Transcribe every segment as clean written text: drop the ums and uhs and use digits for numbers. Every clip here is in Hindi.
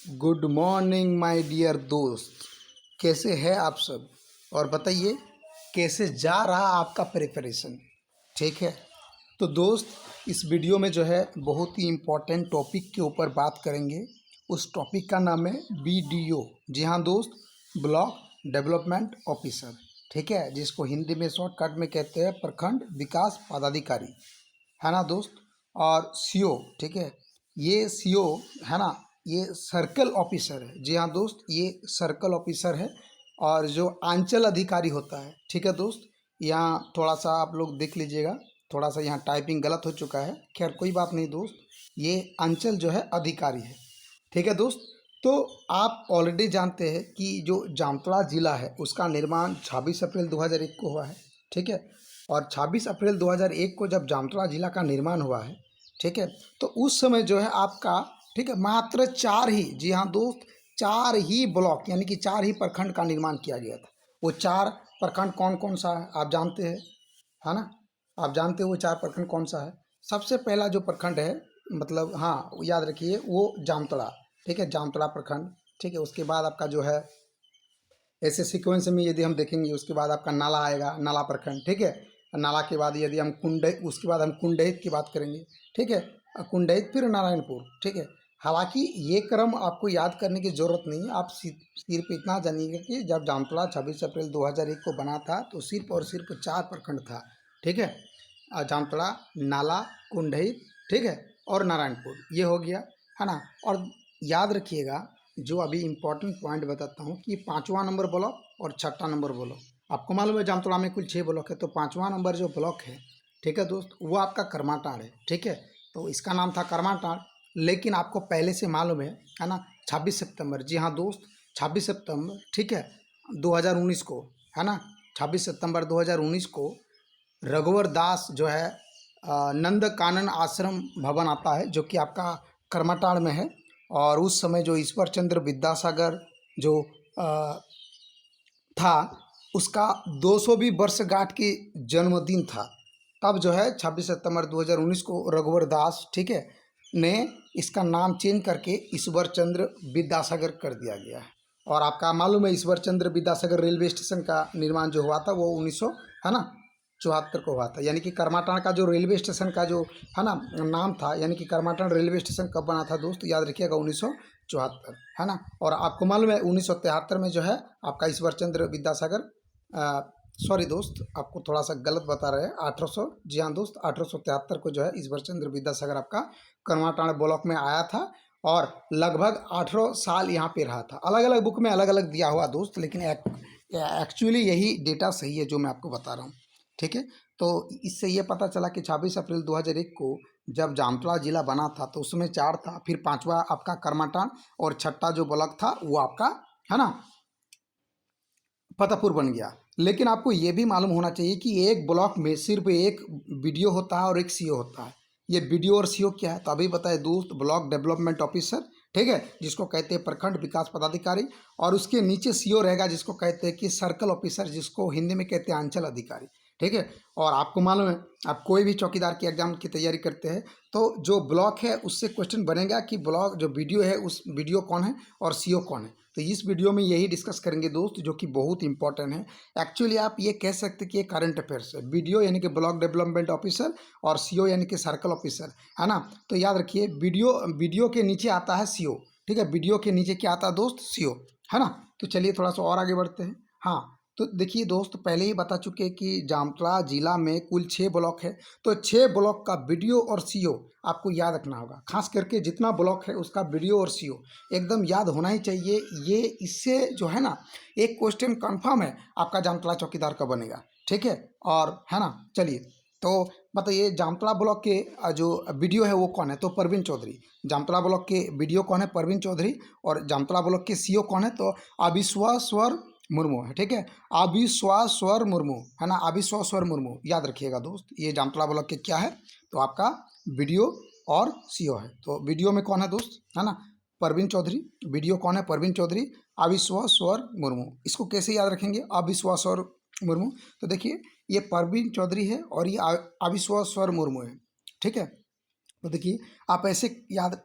गुड मॉर्निंग माय डियर दोस्त। कैसे हैं आप सब? और बताइए कैसे जा रहा आपका प्रिपरेशन? ठीक है, तो दोस्त इस वीडियो में जो है बहुत ही इम्पोर्टेंट टॉपिक के ऊपर बात करेंगे। उस टॉपिक का नाम है BDO। जी हाँ दोस्त, ब्लॉक डेवलपमेंट ऑफिसर। ठीक है, जिसको हिंदी में शॉर्टकट में कहते हैं प्रखंड विकास पदाधिकारी, है ना दोस्त। और CO, ठीक है, ये CO है ना, ये सर्कल ऑफिसर है। जी हाँ दोस्त, ये सर्कल ऑफिसर है। और जो अंचल अधिकारी होता है, ठीक है दोस्त, यहाँ थोड़ा सा आप लोग देख लीजिएगा, थोड़ा सा यहाँ टाइपिंग गलत हो चुका है। खैर कोई बात नहीं दोस्त, ये अंचल जो है अधिकारी है। ठीक है दोस्त, तो आप ऑलरेडी जानते हैं कि जो जामताड़ा ज़िला है उसका निर्माण 26 अप्रैल 2001 को हुआ है। ठीक है, और 26 अप्रैल 2001 को जब जामताड़ा ज़िला का निर्माण हुआ है, ठीक है, तो उस समय जो है आपका, ठीक है, मात्र 4 ही, जी हाँ दोस्त, 4 ही ब्लॉक यानी कि 4 ही प्रखंड का निर्माण किया गया था। वो 4 प्रखंड कौन कौन सा है आप जानते हैं, है ना? आप जानते हो वो 4 प्रखंड कौन सा है? सबसे पहला जो प्रखंड है, मतलब हाँ याद रखिए, वो जामताड़ा। ठीक है, जामताड़ा प्रखंड। ठीक है, उसके बाद आपका जो है ऐसे सीक्वेंस में यदि हम देखेंगे, उसके बाद आपका नाला आएगा, नाला प्रखंड। ठीक है, नाला के बाद यदि हम उसके बाद हम कुंडहित की बात करेंगे। ठीक है, कुंडहित फिर नारायणपुर। ठीक है, हालांकि ये क्रम आपको याद करने की ज़रूरत नहीं है। आप सिर्फ इतना जानिएगा कि जब जामताड़ा 26 अप्रैल 2001 को बना था तो सिर्फ और सिर्फ 4 प्रखंड था। ठीक है, जामताड़ा, नाला, कुंडहित, ठीक है, और नारायणपुर, ये हो गया, है ना। और याद रखिएगा, जो अभी इम्पोर्टेंट पॉइंट बताता हूँ कि 5वां नंबर ब्लॉक और 6ठा नंबर ब्लॉक, आपको मालूम है जामताड़ा में कुल 6 ब्लॉक है, तो 5वां नंबर जो ब्लॉक है, ठीक है दोस्त, वो आपका करमाटांड़ है। ठीक है, तो इसका नाम था करमाटांड़, लेकिन आपको पहले से मालूम है ना, 26 सितंबर, जी हाँ दोस्त, 26 सितंबर, ठीक है, 2019 को, है ना, 26 सितंबर 2019 को रघुवर दास जो है नंद कानन आश्रम भवन आता है, जो कि आपका करमाटांड़ में है। और उस समय जो ईश्वर चंद्र विद्यासागर जो था, उसका 200वीं वर्षगांठ की जन्मदिन था। तब जो है 26 सितंबर 2019 को रघुवर दास, ठीक है, ने इसका नाम चेंज करके ईश्वर चंद्र विद्यासागर कर दिया गया है। और आपका मालूम है ईश्वर चंद्र विद्यासागर रेलवे स्टेशन का निर्माण जो हुआ था वो 1900, है ना, 74 को हुआ था। यानी कि करमाटांड़ का जो रेलवे स्टेशन का जो, है ना, नाम था, यानी कि करमाटांड़ रेलवे स्टेशन कब बना था दोस्त, याद रखिएगा, 1974, है ना। और आपको मालूम है 1973 में जो है आपका ईश्वर चंद्र विद्यासागर, सॉरी दोस्त, आपको थोड़ा सा गलत बता रहे हैं, 1800, जी हाँ दोस्त, 1873 को जो है ईश्वर चंद्र विद्यासागर आपका करमाटांड़ ब्लॉक में आया था। और लगभग 18 साल यहाँ पे रहा था। अलग अलग बुक में अलग अलग दिया हुआ दोस्त, लेकिन एक्चुअली यही डेटा सही है जो मैं आपको बता रहा हूँ। ठीक है, तो इससे ये पता चला कि 26 अप्रैल 2001 को जब जामताड़ा जिला बना था तो उसमें 4 था, फिर 5वां आपका करमाटांड़, और 6ठा जो ब्लॉक था वो आपका, है ना, फतेहपुर बन गया। लेकिन आपको ये भी मालूम होना चाहिए कि एक ब्लॉक में सिर्फ एक BDO होता है और एक CO होता है। ये BDO और CO क्या है, तो अभी बताए दोस्त, ब्लॉक डेवलपमेंट ऑफिसर, ठीक है, जिसको कहते हैं प्रखंड विकास पदाधिकारी। और उसके नीचे CO रहेगा, जिसको कहते हैं कि सर्कल ऑफिसर, जिसको हिंदी में कहते हैं अंचल अधिकारी। ठीक है, और आपको मालूम है, आप कोई भी चौकीदार की एग्जाम की तैयारी करते हैं तो जो ब्लॉक है उससे क्वेश्चन बनेगा कि ब्लॉक जो BDO है उस BDO कौन है और CO कौन है। तो इस वीडियो में यही डिस्कस करेंगे दोस्त, जो कि बहुत इंपॉर्टेंट है। एक्चुअली आप ये कह सकते हैं कि ये करंट अफेयर्स है। BDO यानी कि ब्लॉक डेवलपमेंट ऑफिसर और CO यानी कि सर्कल ऑफिसर, है ना। तो याद रखिए, BDO के नीचे आता है CO। ठीक है, BDO के नीचे क्या आता है दोस्त, CO, है ना। तो चलिए थोड़ा सा और आगे बढ़ते हैं। हाँ, तो देखिए दोस्त, पहले ही बता चुके कि जामताड़ा जिला में कुल 6 ब्लॉक है, तो 6 ब्लॉक का BDO और CO आपको याद रखना होगा। खास करके जितना ब्लॉक है उसका BDO और CO एकदम याद होना ही चाहिए। ये इससे जो है ना, एक क्वेश्चन कंफर्म है आपका जामताड़ा चौकीदार का बनेगा। ठीक है, और है ना, चलिए तो बताइए जामताड़ा ब्लॉक के जो BDO है वो कौन है, तो परवीन चौधरी। जामताड़ा ब्लॉक के BDO कौन है, परवीन चौधरी। और जामताड़ा ब्लॉक के CO कौन है, तो अविश्वास्वर मुर्मू है। ठीक है, अविश्वास्वर मुर्मू, है ना, अविश्वास्वर मुर्मू, याद रखिएगा दोस्त। ये जामताड़ा ब्लॉक के क्या है, तो आपका BDO और CO है। तो BDO में कौन है दोस्त, है ना, परवीन चौधरी। BDO कौन है, परवीन चौधरी, अविश्वास्वर मुर्मू। इसको कैसे याद रखेंगे, अविश्वास्वर मुर्मू, तो देखिए ये परवीन चौधरी है और ये अविश्वास्वर मुर्मू है। ठीक है, तो देखिए आप ऐसे याद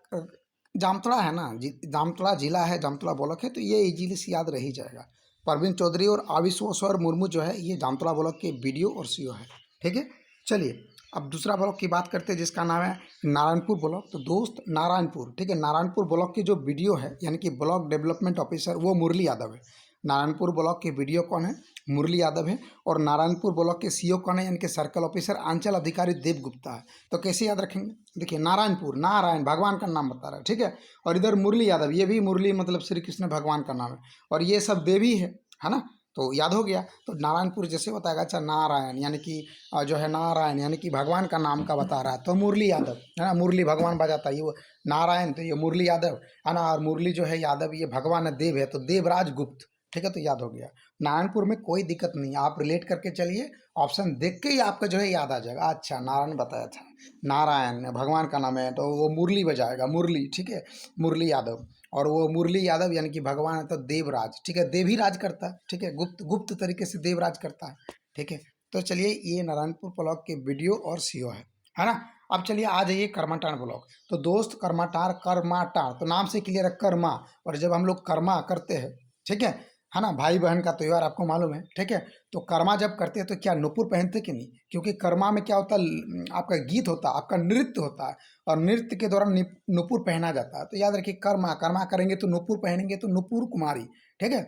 जामताड़ा है ना, जामताड़ा जिला है, जामताड़ा ब्लॉक है, तो ये इजीली से याद रह ही जाएगा। परवीन चौधरी और अविश्वेश्वर मुर्मू जो है ये जामताड़ा ब्लॉक के बीडीओ और सीओ है। ठीक है, चलिए अब दूसरा ब्लॉक की बात करते हैं जिसका नाम है नारायणपुर ब्लॉक। तो दोस्त नारायणपुर, ठीक है, नारायणपुर ब्लॉक के जो बीडीओ है यानी कि ब्लॉक डेवलपमेंट ऑफिसर वो मुरली यादव है। नारायणपुर ब्लॉक के बीडीओ कौन है? मुरली यादव है। और नारायणपुर ब्लॉक के सीओ कौन है? यानी कि सर्कल ऑफिसर अंचल अधिकारी देव गुप्ता है। तो कैसे याद रखेंगे? देखिए नारायणपुर, नारायण भगवान का नाम बता रहा है, ठीक है, और इधर मुरली यादव, ये भी मुरली मतलब श्री कृष्ण भगवान का नाम है, और ये सब देवी है ना, तो याद हो गया। तो नारायणपुर जैसे बताएगा, अच्छा नारायण यानी कि जो है नारायण यानी कि भगवान का नाम का बता रहा है, तो मुरली यादव है ना, मुरली भगवान बजाता है, ये वो नारायण तो ये मुरली यादव है ना, और मुरली जो है यादव, ये भगवान है, देव है, तो देवराज गुप्त। ठीक है, तो याद हो गया। नारायणपुर में कोई दिक्कत नहीं है, आप रिलेट करके चलिए, ऑप्शन देख के ही आपका जो है याद आ जाएगा। अच्छा नारायण बताया था, नारायण भगवान का नाम है, तो वो मुरली बजाएगा, मुरली, ठीक है, मुरली यादव। और वो मुरली यादव यानी कि भगवान है तो देवराज, ठीक है, देव ही राज करता है, ठीक है, गुप्त गुप्त तरीके से देवराज करता है। ठीक है, तो चलिए ये नारायणपुर ब्लॉक के वीडियो और सीओ है ना। अब चलिए आ जाइए कर्माटार ब्लॉक। तो दोस्त कर्माटार, कर्माटार तो नाम से क्लियर है, कर्मा, और जब हम लोग कर्मा करते हैं, ठीक है ना, भाई बहन का त्योहार आपको मालूम है, ठीक है, तो कर्मा जब करते हैं तो क्या नुपुर पहनते कि नहीं? क्योंकि कर्मा में क्या होता है, आपका गीत होता है, आपका नृत्य होता है, और नृत्य के दौरान नुपुर पहना जाता है। तो याद रखिए कर्मा, कर्मा करेंगे तो नुपुर पहनेंगे, तो नुपुर कुमारी, ठीक है,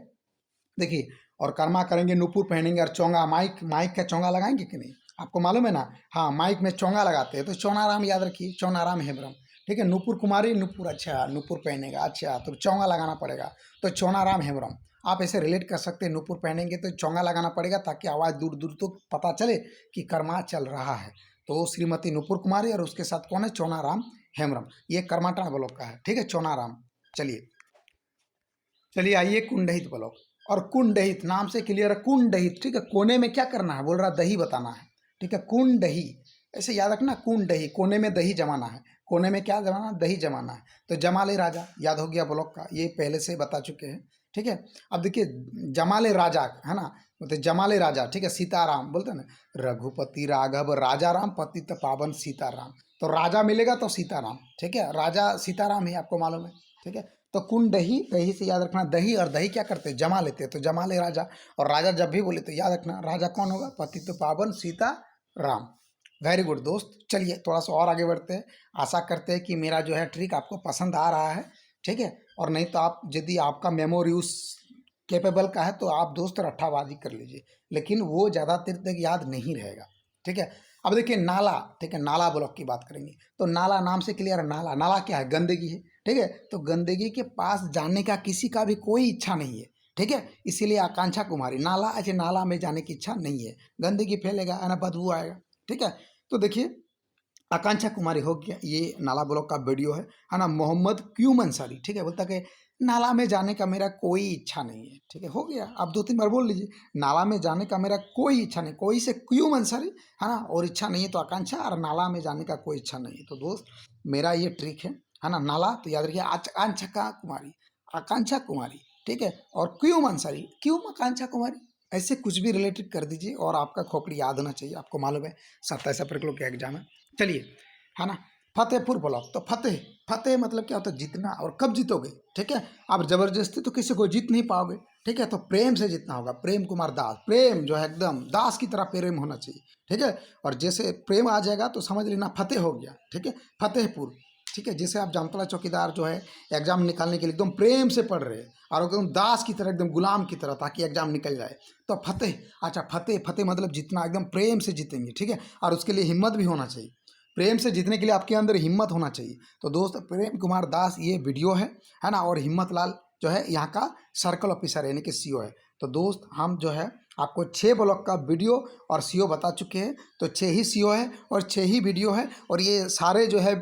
देखिए, और कर्मा करेंगे नुपुर पहनेंगे, और चोंगा, माइक माइक का चोंगा लगाएंगे कि नहीं? आपको मालूम है ना, हाँ माइक में चोंगा लगाते हैं, तो चौनाराम याद रखिए, चौनाराम हेम्ब्रम, ठीक है, नुपुर कुमारी, नुपुर, अच्छा नुपुर पहनेगा, अच्छा तो चोंगा लगाना पड़ेगा, तो चौनाराम हेम्ब्रम। आप ऐसे रिलेट कर सकते हैं, नुपुर पहनेंगे तो चोंगा लगाना पड़ेगा, ताकि आवाज़ दूर दूर तक पता चले कि कर्मा चल रहा है। तो श्रीमती नुपुर कुमारी और उसके साथ कौन है? चौनाराम हेम्ब्रम। ये कर्माटार ब्लॉक का है, ठीक है, चौनाराम। चलिए चलिए आइए कुंडहित ब्लॉक। और कुंडहित नाम से क्लियर है, कुंडहित, ठीक है, कोने में क्या करना है, बोल रहा दही बताना है, ठीक है, कुंडही, ऐसे याद रखना, कुंडही, कोने में दही जमाना है, कोने में क्या जमाना? दही जमाना है। तो जमाले राजा याद हो गया ब्लॉक का, ये पहले से बता चुके हैं, ठीक है। अब देखिए जमाले राजा है ना, तो जमाले राजा, ठीक है, सीताराम बोलते हैं ना, रघुपति राघव राजा राम पतित पावन सीताराम, तो राजा मिलेगा तो सीताराम, ठीक है, राजा सीताराम ही आपको मालूम है, ठीक है। तो कुंडही, दही से याद रखना, दही और दही क्या करते हैं? जमा लेते हैं, तो जमा ले राजा, और राजा जब भी बोले तो याद रखना राजा कौन होगा? पतित पावन सीता राम। वेरी गुड दोस्त, चलिए थोड़ा सा और आगे बढ़ते हैं। आशा करते हैं कि मेरा जो है ट्रिक आपको पसंद आ रहा है, ठीक है, और नहीं तो आप, यदि आपका मेमोरी उस कैपेबल का है तो आप दोस्त रट्ठाबाजी कर लीजिए, लेकिन वो ज़्यादा देर तक याद नहीं रहेगा, ठीक है। अब देखिए नाला, ठीक है, नाला ब्लॉक की बात करेंगे। तो नाला नाम से क्लियर है, नाला, नाला क्या है? गंदगी है, ठीक है, तो गंदगी के पास जाने का किसी का भी कोई इच्छा नहीं है, ठीक है, इसीलिए आकांक्षा कुमारी, नाला, ऐसे नाला में जाने की इच्छा नहीं है, गंदगी फैलेगा है ना, बदबू आएगा, ठीक है। तो देखिए आकांक्षा कुमारी हो गया, ये नाला ब्लॉक का वीडियो है ना। मोहम्मद क्यूम अंसारी, ठीक है, बोलता कि नाला में जाने का मेरा कोई इच्छा नहीं है, ठीक है, हो गया, आप 2-3 बार बोल लीजिए, नाला में जाने का मेरा कोई इच्छा नहीं, कोई से क्यूम अंसारी है ना, और इच्छा नहीं है तो आकांक्षा, और नाला में जाने का कोई इच्छा नहीं है। तो दोस्त मेरा ये ट्रिक है ना, नाला तो याद रखिए आकांक्षा कुमारी, आकांक्षा कुमारी, ठीक है, और क्यूम अंसारी, क्यूम आकांक्षा कुमारी, ऐसे कुछ भी रिलेटेड कर दीजिए, और आपका खोपड़ी याद होना चाहिए। आपको मालूम है 27 अप्रैल को क्या एग्जाम है। चलिए है ना, फतेहपुर ब्लॉक। तो फतेह, फतेह मतलब क्या होता है? जीतना। और कब जीतोगे? ठीक है, आप जबरदस्ती तो किसी को जीत नहीं पाओगे, ठीक है, तो प्रेम से जीतना होगा। प्रेम कुमार दास, प्रेम जो है एकदम दास की तरह प्रेम होना चाहिए, ठीक है, और जैसे प्रेम आ जाएगा तो समझ लेना फतेह हो गया, ठीक है, फतेहपुर, ठीक है। जैसे आप जामताड़ा चौकीदार जो है एग्जाम निकालने के लिए एकदम प्रेम से पढ़ रहे हैं, और एकदम दास की तरह, एकदम गुलाम की तरह, ताकि एग्जाम निकल जाए, तो फतेह। अच्छा फतेह, फतेह मतलब जीतना, एकदम प्रेम से जीतेंगे, ठीक है, और उसके लिए हिम्मत भी होना चाहिए, प्रेम से जीतने के लिए आपके अंदर हिम्मत होना चाहिए। तो दोस्त प्रेम कुमार दास ये वीडियो है ना, और हिम्मत लाल जो है यहाँ का सर्कल ऑफिसर यानी कि सीओ है। तो दोस्त हम जो है आपको 6 ब्लॉक का वीडियो और सीओ बता चुके हैं, तो 6 ही सीओ है और 6 ही वीडियो है, और ये सारे जो है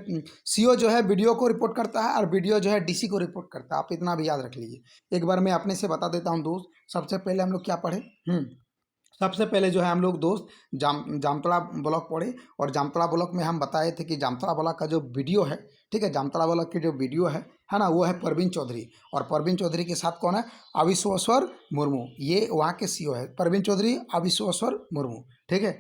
सीओ जो है वीडियो को रिपोर्ट करता है, और वीडियो जो है डीसी को रिपोर्ट करता है। आप इतना भी याद रख लीजिए। एक बार मैं अपने से बता देता हूँ दोस्त। सबसे पहले हम लोग क्या पढ़े? सबसे पहले जो है हम लोग दोस्त जामताड़ा ब्लॉक पढ़े, और जामताड़ा ब्लॉक में हम बताए थे कि जामताड़ा ब्लॉक का जो वीडियो है, ठीक है, जामताड़ा ब्लॉक की जो वीडियो है ना, वो है परवीन चौधरी, और परवीन चौधरी के साथ कौन है? अविश्वेश्वर मुर्मू, ये वहाँ के सीओ है, परवीन चौधरी, अविश्वेश्वर मुर्मू, ठीक है।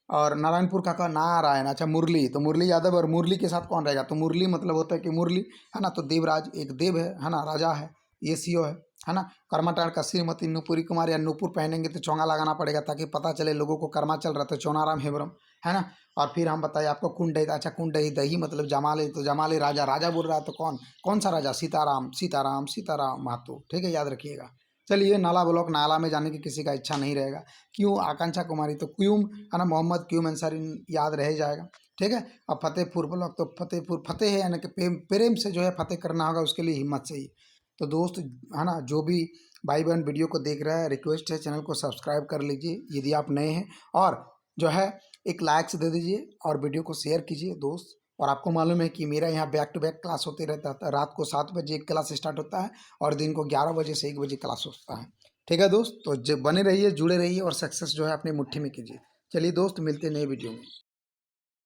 और नारायणपुर का नारायण, अच्छा मुरली, तो मुरली यादव, और मुरली के साथ कौन रहेगा, तो मुरली मतलब होता है कि मुरली, है ना। तो देवराज एक देव है ना, राजा है सीओ है ना। कर्माटार का श्रीमती नुपुरी कुमार, या नुपुर पहनेंगे तो चोंगा लगाना पड़ेगा ताकि पता चले लोगों को कर्मा चल रहा है, तो चौनाराम हेम्ब्रम, है ना। और फिर हम बताइए आपको कुंडई, अच्छा कुंडई दही मतलब जमाले, तो जमाले राजा, राजा बोल रहा है तो कौन कौन सा राजा, सीताराम, सीताराम सीताराम महतो, ठीक है, याद रखिएगा। चलिए नाला ब्लॉक, नाला में जाने की किसी का इच्छा नहीं रहेगा। क्यों आकांक्षा कुमारी, तो क्यूम, है ना, मोहम्मद क्यूम अंसारी, याद रह जाएगा, ठीक है। और फतेहपुर ब्लॉक, तो फतेहपुर, फतेह है यानी कि प्रेम से जो है फतेह करना होगा, उसके लिए हिम्मत चाहिए। तो दोस्त, है ना, जो भी भाई बहन वीडियो को देख रहा है, रिक्वेस्ट है चैनल को सब्सक्राइब कर लीजिए यदि आप नए हैं, और जो है एक लाइक्स दे दीजिए और वीडियो को शेयर कीजिए दोस्त। और आपको मालूम है कि मेरा यहाँ बैक टू बैक क्लास होते रहता है, रात को 7 बजे एक क्लास स्टार्ट होता है और दिन को 11 बजे से 1 बजे क्लास होता है, ठीक है दोस्त। तो बने रहिए, जुड़े रहिए और सक्सेस जो है अपनी मुट्ठी में कीजिए। चलिए दोस्त, मिलते हैं नए वीडियो में।